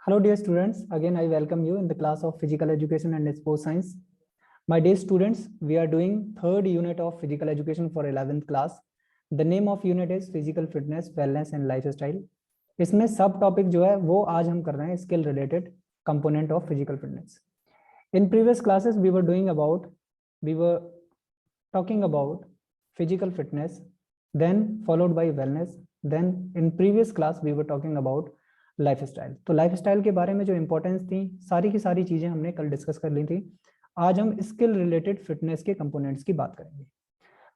Hello dear students, again I welcome you in the class of Physical Education and Sports Science. My dear students, we are doing third unit of Physical Education for 11th class. The name of unit is Physical Fitness, Wellness and Lifestyle. इसमें सब topic जो है वो आज हम कर रहे हैं skill related component of physical fitness. In previous classes we were talking about physical fitness, then followed by wellness, then in previous class we were talking about life style. तो लाइफ स्टाइल के बारे में जो importance थी सारी की सारी चीजें हमने कल डिस्कस कर ली थी. आज हम स्किल रिलेटेड फिटनेस के कंपोनेंट्स की बात करेंगे.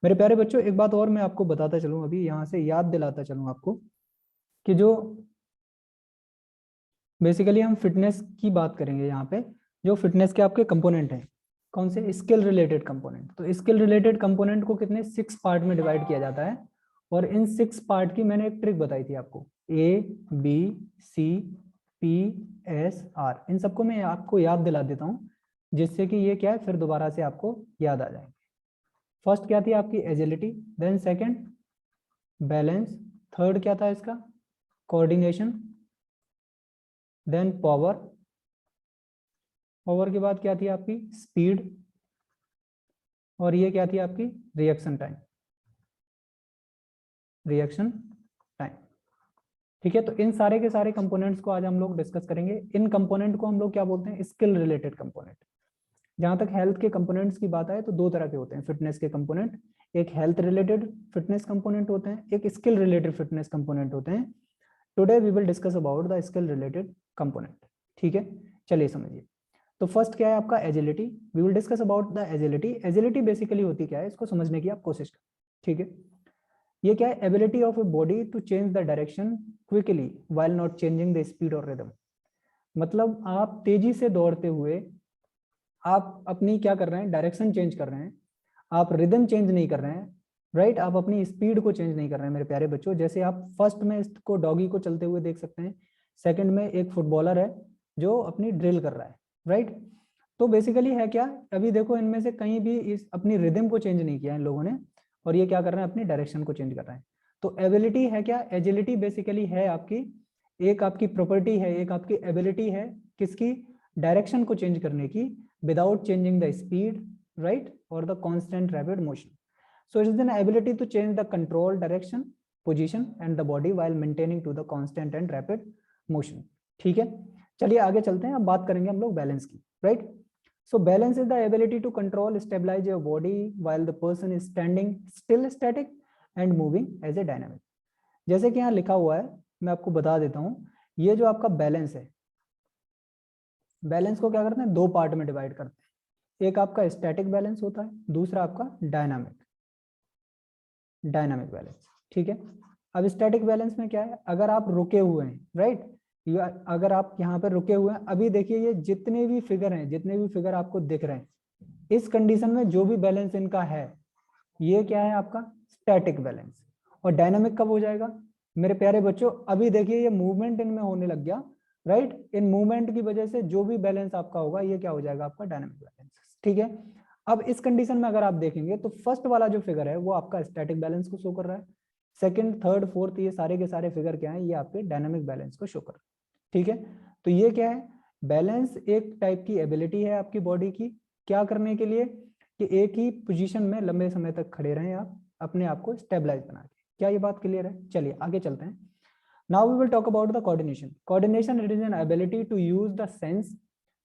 मेरे प्यारे बच्चों, एक बात और मैं आपको बताता चलूं, अभी यहाँ से याद दिलाता चलूं आपको कि जो बेसिकली हम फिटनेस की बात करेंगे यहाँ पे, जो फिटनेस के आपके कंपोनेंट हैं कौन से, स्किल रिलेटेड कंपोनेंट. तो स्किल रिलेटेड कंपोनेंट को कितने 6 पार्ट में डिवाइड किया जाता है और इन 6 पार्ट की मैंने एक ट्रिक बताई थी आपको. A, B, C, P, S, R, इन सबको मैं आपको याद दिला देता हूँ जिससे कि ये क्या है फिर दोबारा से आपको याद आ जाएंगे. फर्स्ट क्या थी आपकी agility, then second balance, third क्या था इसका कोऑर्डिनेशन, देन पावर, पावर के बाद क्या थी आपकी स्पीड, और ये क्या थी आपकी रिएक्शन टाइम, रिएक्शन टाइम. ठीक है, तो इन सारे के सारे कंपोनेंट्स को आज हम लोग डिस्कस करेंगे. इन कंपोनेंट को हम लोग क्या बोलते हैं, स्किल रिलेटेड कंपोनेंट. जहां तक हेल्थ के कंपोनेंट्स की बात आए तो दो तरह के होते हैं फिटनेस के कंपोनेंट. एक हेल्थ रिलेटेड फिटनेस कंपोनेंट होते हैं, एक स्किल रिलेटेड फिटनेस कंपोनेंट होते हैं. Today we will discuss about the skill related component. ठीक है, चलिए समझिए. तो फर्स्ट क्या है आपका agility. We will discuss about the agility. Agility basically होती क्या है, इसको समझने की आप कोशिश करें. ठीक है, ये क्या है, ability of a body to change the direction quickly while not changing the speed और रिदम. मतलब आप तेजी से दौड़ते हुए आप अपनी क्या कर रहे हैं, डायरेक्शन चेंज कर रहे हैं, आप रिदम चेंज नहीं कर रहे हैं. राइट, आप अपनी स्पीड को चेंज नहीं कर रहे हैं मेरे प्यारे बच्चों. जैसे आप फर्स्ट में इसको डॉगी को चलते हुए देख सकते हैं, सेकंड में एक फुटबॉलर है जो अपनी ड्रिल कर रहा है. राइट, तो बेसिकली है क्या, अभी देखो इनमें से कहीं भी इस अपनी रिदम को चेंज नहीं किया इन लोगों ने, और ये क्या कर रहे हैं, अपनी डायरेक्शन को चेंज कर रहे हैं. तो एबिलिटी है क्या, एजिलिटी बेसिकली है आपकी एक आपकी प्रॉपर्टी है, एक आपकी एबिलिटी है किसकी, डायरेक्शन को चेंज करने की without changing the speed, right, और the constant rapid motion. So it is an ability to change the control direction position and the body while maintaining to the constant and rapid motion. ठीक है, चलिए आगे चलते हैं. अब बात करेंगे हम लोग बैलेंस की. Right, so balance is the ability to control stabilize your body while the person is standing still static and moving as a dynamic. जैसे कि यहाँ लिखा हुआ है, मैं आपको बता देता हूँ. ये जो आपका बैलेंस है, बैलेंस को क्या करते हैं, दो पार्ट में डिवाइड करते हैं. एक आपका स्टैटिक बैलेंस होता है, दूसरा आपका डायनामिक बैलेंस. ठीक है, अब स्टैटिक बैलेंस में क्या है, अगर आप रुके हुए हैं, राइट, अगर आप यहाँ पर रुके हुए हैं, अभी देखिए ये जितने भी फिगर हैं, जितने भी फिगर आपको दिख रहे हैं, इस कंडीशन में जो भी बैलेंस इनका है ये क्या है आपका स्टैटिक बैलेंस. और डायनामिक कब हो जाएगा मेरे प्यारे बच्चों, अभी देखिए ये मूवमेंट इनमें होने लग गया. राइट, इन मूवमेंट की वजह से जो भी बैलेंस आपका होगा ये क्या हो जाएगा, आपका डायनामिक बैलेंस. ठीक है, अब इस कंडीशन में अगर आप देखेंगे तो फर्स्ट वाला जो फिगर है वो आपका स्टैटिक बैलेंस को शो कर रहा है, सेकंड थर्ड फोर्थ ये सारे के सारे फिगर क्या है, ये आपके डायनामिक बैलेंस को शो कर रहा है. ठीक है, तो ये क्या है, बैलेंस एक टाइप की एबिलिटी है आपकी बॉडी की, क्या करने के लिए कि एक ही पोजीशन में लंबे समय तक खड़े रहें आप, अपने आप को स्टेबलाइज बना के. क्या ये बात क्लियर है, चलिए आगे चलते हैं. Now we will talk about the coordination. Coordination it is an ability to use the sense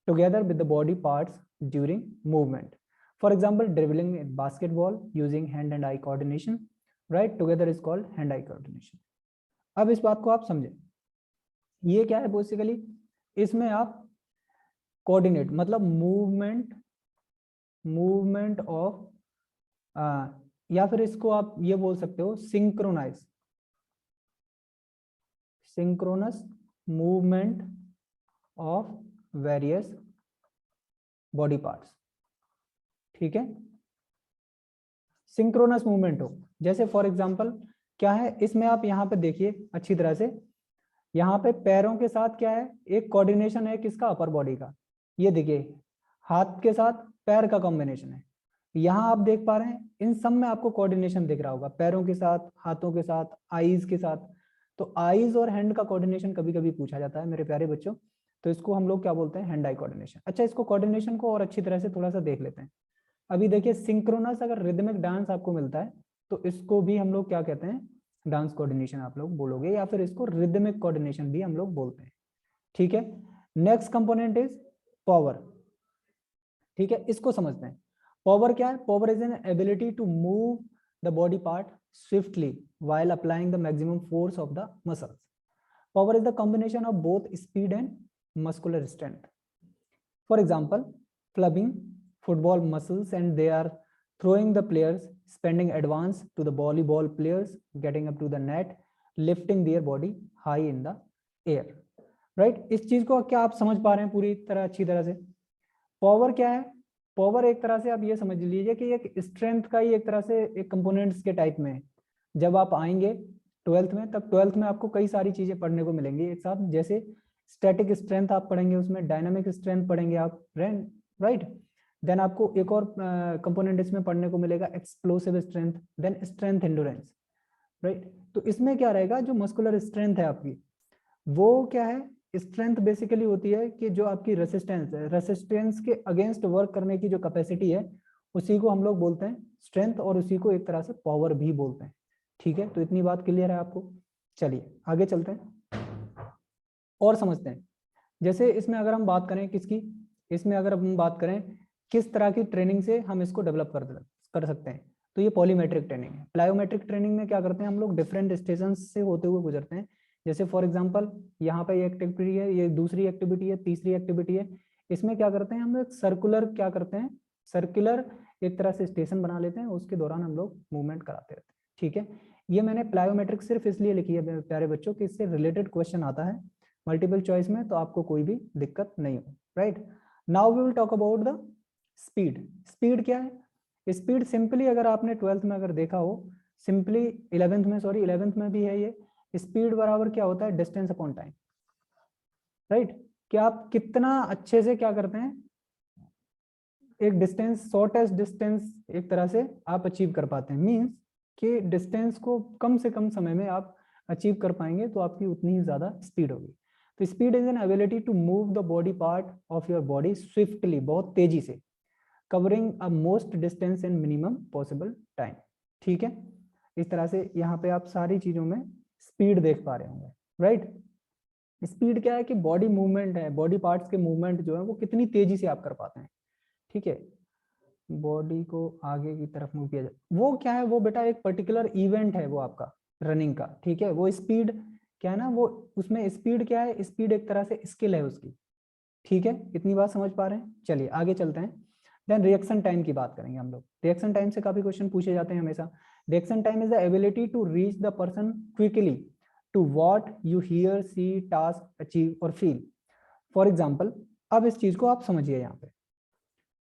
together with the body parts during movement. For example dribbling in basketball using hand and eye coordination, right, together is called hand eye coordination. अब इस बात को आप समझें, ये क्या है basically, इसमें आप कोऑर्डिनेट मतलब मूवमेंट ऑफ या फिर इसको आप ये बोल सकते हो synchronous movement of various body parts. ठीक है, सिंक्रोनस मूवमेंट हो, जैसे फॉर एग्जांपल क्या है, इसमें आप यहाँ पे देखिए अच्छी तरह से, यहाँ पे पैरों के साथ क्या है, एक कोऑर्डिनेशन है किसका, अपर बॉडी का. ये देखिए हाथ के साथ पैर का कॉम्बिनेशन है, यहाँ आप देख पा रहे हैं, इन सब में आपको कोऑर्डिनेशन दिख रहा होगा, पैरों के साथ, हाथों के साथ, आईज के साथ. तो आईज और हैंड का कोऑर्डिनेशन कभी कभी पूछा जाता है मेरे प्यारे बच्चों. तो इसको हम लोग क्या बोलते हैं, हैंड आई कोऑर्डिनेशन। अच्छा, इसको कोऑर्डिनेशन को और अच्छी तरह से थोड़ा सा देख लेते हैं। अभी देखिए सिंक्रोनस अगर रिदमिक डांस आपको मिलता है तो इसको भी हम लोग क्या कहते हैं, डांस कोऑर्डिनेशन आप लोग बोलोगे, या फिर इसको रिदमिक कोऑर्डिनेशन भी हम लोग बोलते हैं। ठीक है, नेक्स्ट कंपोनेंट इज पावर। ठीक है, इसको समझते हैं। पावर क्या है? Power is an ability to move the body part swiftly while applying the maximum force of the muscles. Power is the combination of both speed and muscular strength. For example, clubbing football muscles and they are throwing the players, spending advance to the volleyball players, getting up to the net, lifting their body high in the air. right? इस चीज को क्या आप समझ पा रहे हैं पूरी तरह, अच्छी तरह से? पावर क्या है? पावर एक तरह से आप ये समझ लीजिए कि एक स्ट्रेंथ का ही एक तरह से एक कंपोनेंट्स के टाइप में है। जब आप आएंगे 12th में, तब 12th में आपको कई सारी चीजें पढ़ने को मिलेंगी एक साथ, जैसे स्टैटिक स्ट्रेंथ आप पढ़ेंगे, उसमें डायनामिक स्ट्रेंथ पढ़ेंगे आप, राइट? देन आपको एक और कंपोनेंट इसमें पढ़ने को मिलेगा, explosive strength, then strength endurance, right? तो इसमें क्या रहेगा, जो मस्कुलर स्ट्रेंथ है आपकी, वो क्या है? स्ट्रेंथ बेसिकली होती है कि जो आपकी रेसिस्टेंस है, रेसिस्टेंस के अगेंस्ट वर्क करने की जो कैपेसिटी है, उसी को हम लोग बोलते हैं स्ट्रेंथ, और उसी को एक तरह से पावर भी बोलते हैं। ठीक है, तो इतनी बात क्लियर है आपको? चलिए आगे चलते हैं और समझते हैं। जैसे इसमें अगर हम बात करें किसकी, इसमें अगर हम बात करें किस तरह की ट्रेनिंग से हम इसको डेवलप कर सकते हैं, तो ये पॉलीमेट्रिक ट्रेनिंग है। प्लायोमेट्रिक ट्रेनिंग में क्या करते हैं हम लोग, डिफरेंट स्टेशन से होते हुए गुजरते हैं। जैसे फॉर एग्जांपल यहाँ पे ये एक्टिविटी है, ये दूसरी एक्टिविटी है, तीसरी एक्टिविटी है। इसमें क्या करते हैं हम लोग, सर्कुलर क्या करते हैं, सर्कुलर एक तरह से स्टेशन बना लेते हैं, उसके दौरान हम लोग मूवमेंट कराते रहते हैं। ठीक है, ये मैंने प्लायोमेट्रिक सिर्फ इसलिए लिखी है प्यारे बच्चों कि इससे रिलेटेड क्वेश्चन आता है मल्टीपल चॉइस में, तो आपको कोई भी दिक्कत नहीं हो। Right, now we will talk about the speed. Speed क्या है? स्पीड सिंपली अगर आपने 12th में अगर देखा हो, सिंपली 11th में भी है ये, स्पीड बराबर क्या होता है, डिस्टेंस अपॉन टाइम। राइट, कि आप कितना अच्छे से क्या करते हैं, एक डिस्टेंस, शॉर्टेस्ट डिस्टेंस एक तरह से आप अचीव कर पाते हैं। मींस कि डिस्टेंस को कम से कम समय में आप अचीव कर पाएंगे तो आपकी उतनी ही ज्यादा स्पीड होगी। तो speed is an ability to move the body part of your body swiftly, बहुत तेजी से, covering a most distance in minimum possible time. ठीक है, इस तरह से यहाँ पे आप सारी चीजों में स्पीड देख पा रहे होंगे। राइट, स्पीड क्या है कि बॉडी मूवमेंट है, बॉडी पार्ट्स के मूवमेंट जो है वो कितनी तेजी से आप कर पाते हैं। ठीक है, बॉडी को आगे की तरफ मूव किया जाए, वो क्या है, वो बेटा एक पर्टिकुलर इवेंट है वो आपका रनिंग का। ठीक है, वो स्पीड क्या है ना, वो उसमें स्पीड क्या है, स्पीड एक तरह से स्किल है उसकी। ठीक है, इतनी बात समझ पा रहे हैं? चलिए आगे चलते हैं। देन रिएक्शन टाइम की बात करेंगे हम लोग। रिएक्शन टाइम से काफी क्वेश्चन पूछे जाते हैं हमेशा। Reaction time is the ability to reach the person quickly to what you hear, see, task, achieve और फील। फॉर एग्जाम्पल, अब इस चीज को आप समझिए, यहाँ पे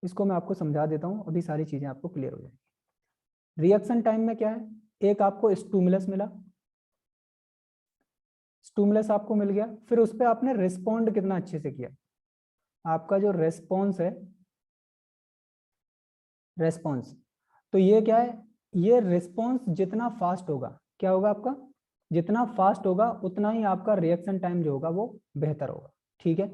इसको मैं आपको समझा देता हूँ, अभी सारी चीजें आपको क्लियर हो जाएंगी। रिएक्शन टाइम में क्या है, एक आपको स्टिमुलस मिला, स्टिमुलस आपको मिल गया, फिर उस पर आपने रिस्पॉन्ड कितना अच्छे से किया। आपका जो रेस्पॉन्स है, रेस्पॉन्स, तो ये क्या है, ये रिस्पॉन्स जितना फास्ट होगा, क्या होगा आपका, जितना फास्ट होगा उतना ही आपका रिएक्शन टाइम जो होगा वो बेहतर होगा। ठीक है,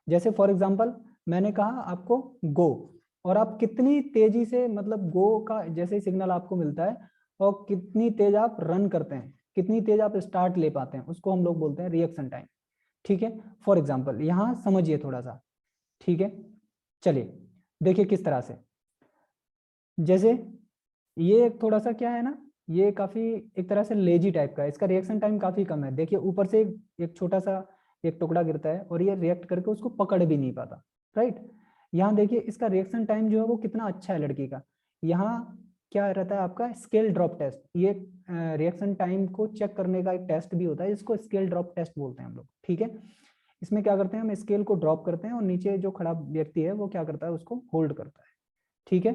जैसे फॉर एग्जांपल मैंने कहा आपको गो, और आप कितनी तेजी से, मतलब गो का जैसे सिग्नल आपको मिलता है और कितनी तेज आप रन करते हैं, कितनी तेज आप स्टार्ट ले पाते हैं, उसको हम लोग बोलते हैं रिएक्शन टाइम। ठीक है, फॉर एग्जाम्पल यहाँ समझिए थोड़ा सा। ठीक है, चलिए देखिए किस तरह से, जैसे ये एक थोड़ा सा क्या है ना, ये काफी एक तरह से लेजी टाइप का है, इसका रिएक्शन टाइम काफी कम है। देखिए ऊपर से एक छोटा सा एक टुकड़ा गिरता है और ये रिएक्ट करके उसको पकड़ भी नहीं पाता। राइट, यहाँ देखिए इसका रिएक्शन टाइम जो है वो कितना अच्छा है लड़की का। यहाँ क्या रहता है आपका, स्केल ड्रॉप टेस्ट, ये रिएक्शन टाइम को चेक करने का एक टेस्ट भी होता है, इसको स्केल ड्रॉप टेस्ट बोलते हैं हम लोग। ठीक है, इसमें क्या करते हैं, हम स्केल को ड्रॉप करते हैं और नीचे जो खड़ा व्यक्ति है वो क्या करता है, उसको होल्ड करता है। ठीक है,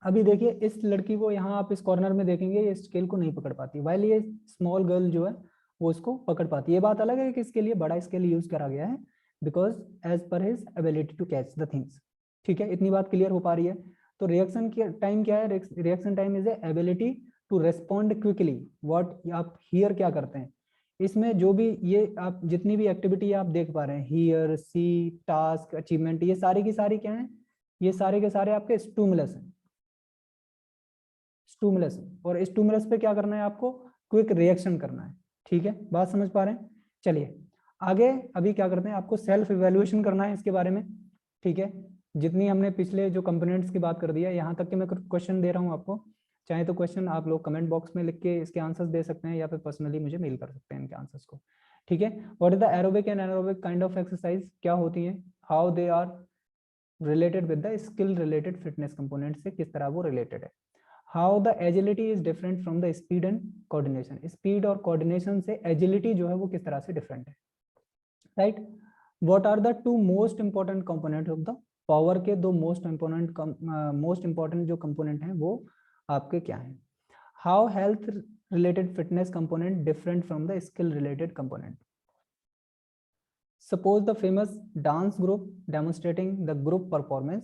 अभी देखिए इस लड़की को, यहाँ आप इस कॉर्नर में देखेंगे ये स्केल को नहीं पकड़ पाती, वाइल ये स्मॉल गर्ल जो है वो इसको पकड़ पाती है। ये बात अलग है कि इसके लिए बड़ा स्केल यूज करा गया है, because as per his ability to catch the things. ठीक है, इतनी बात क्लियर हो पा रही है? तो रिएक्शन की टाइम क्या है, reaction time is a ability to respond quickly what आप हियर क्या करते हैं, इसमें जो भी ये आप जितनी भी एक्टिविटी आप देख पा रहे हैं, हियर, सी, टास्क, अचीवमेंट, ये सारी की सारी क्या है, ये सारे के सारे आपके स्टूमुलस हैं, स्टूमुलस। और स्टूमुलस पे क्या करना है आपको, क्विक रिएक्शन करना है। ठीक है, बात समझ पा रहे हैं। चलिए आगे अभी क्या करते हैं, आपको सेल्फ इवैल्यूएशन करना है इसके बारे में। ठीक है, जितनी हमने पिछले जो कंपोनेंट्स की बात कर दी है, यहाँ तक कि मैं क्वेश्चन दे रहा हूँ आपको, चाहे तो क्वेश्चन आप लोग कमेंट बॉक्स में लिख के इसके आंसर्स दे सकते हैं, या फिर पर्सनली मुझे मेल कर सकते हैं इनके आंसर्स को। ठीक है, what is the aerobic and anaerobic kind of exercise, क्या होती है, how they are related with the skill related fitness component से किस तरह वो रिलेटेड है, how the agility is different from the speed and coordination, speed और coordination से एजिलिटी जो है वो किस तरह से डिफरेंट है, right. What are the two most important component of the power के दो मोस्ट इंपॉर्टेंट जो कंपोनेंट हैं वो आपके क्या हैं, how health related fitness component different from the skill related component, suppose the famous dance group demonstrating the group performance,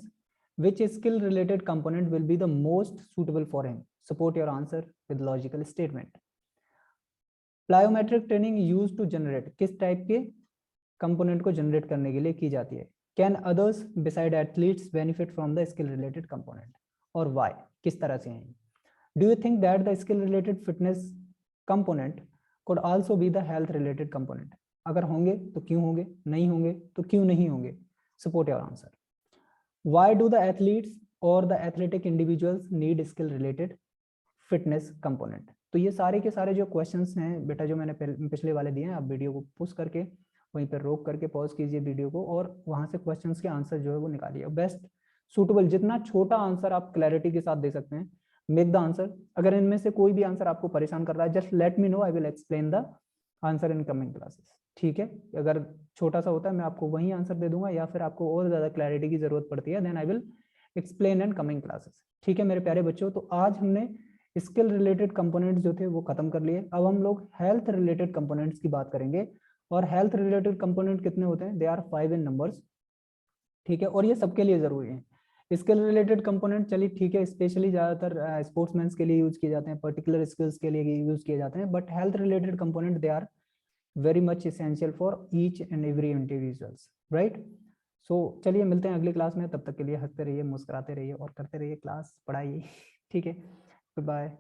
which skill related component will be the most suitable for him, support your answer with logical statement. plyometric training used to generate, किस type के component को generate करने के लिए की जाती है, can others beside athletes benefit from the skill related component, और वाई, किस तरह से हैं, do you think that the skill related fitness component could also be the health related component, अगर होंगे तो क्यों होंगे, नहीं होंगे तो क्यों नहीं होंगे, support your answer. Why do the athletes और the athletic individuals need skill related fitness component. तो ये सारे के सारे जो क्वेश्चंस हैं बेटा जो मैंने पिछले वाले दिए हैं, आप वीडियो को पुश करके वहीं पर रोक करके पॉज कीजिए वीडियो को, और वहां से क्वेश्चंस के आंसर जो है वो निकालिए। बेस्ट सूटेबल जितना छोटा आंसर आप क्लैरिटी के साथ दे सकते हैं, मेक द आंसर। अगर इनमें से कोई भी आंसर आपको परेशान कर रहा है, just let me know, I will explain the answer in coming classes. ठीक है, अगर छोटा सा होता है मैं आपको वही आंसर दे दूंगा, या फिर आपको और ज्यादा क्लैरिटी की जरूरत पड़ती है, then I will explain in coming classes. ठीक है मेरे प्यारे बच्चों, तो आज हमने स्किल रिलेटेड कंपोनेंट्स जो थे वो खत्म कर लिए। अब हम लोग हेल्थ रिलेटेड कंपोनेंट्स की बात करेंगे, और हेल्थ रिलेटेड कंपोनेंट कितने होते हैं, दे आर 5 इन नंबर्स। ठीक है, और ये सबके लिए जरूरी है। स्किल रिलेटेड कंपोनेंट चलिए ठीक है, स्पेशली ज्यादातर स्पोर्ट्समैन के लिए यूज किए जाते हैं, पर्टिकुलर स्किल्स के लिए यूज किए जाते हैं, but health related component they are very much essential for each and every individuals, right. So चलिए मिलते हैं अगली क्लास में, तब तक के लिए हंसते रहिए, मुस्कुराते रहिए और करते रहिए क्लास, पढ़ाई। ठीक है, बाय।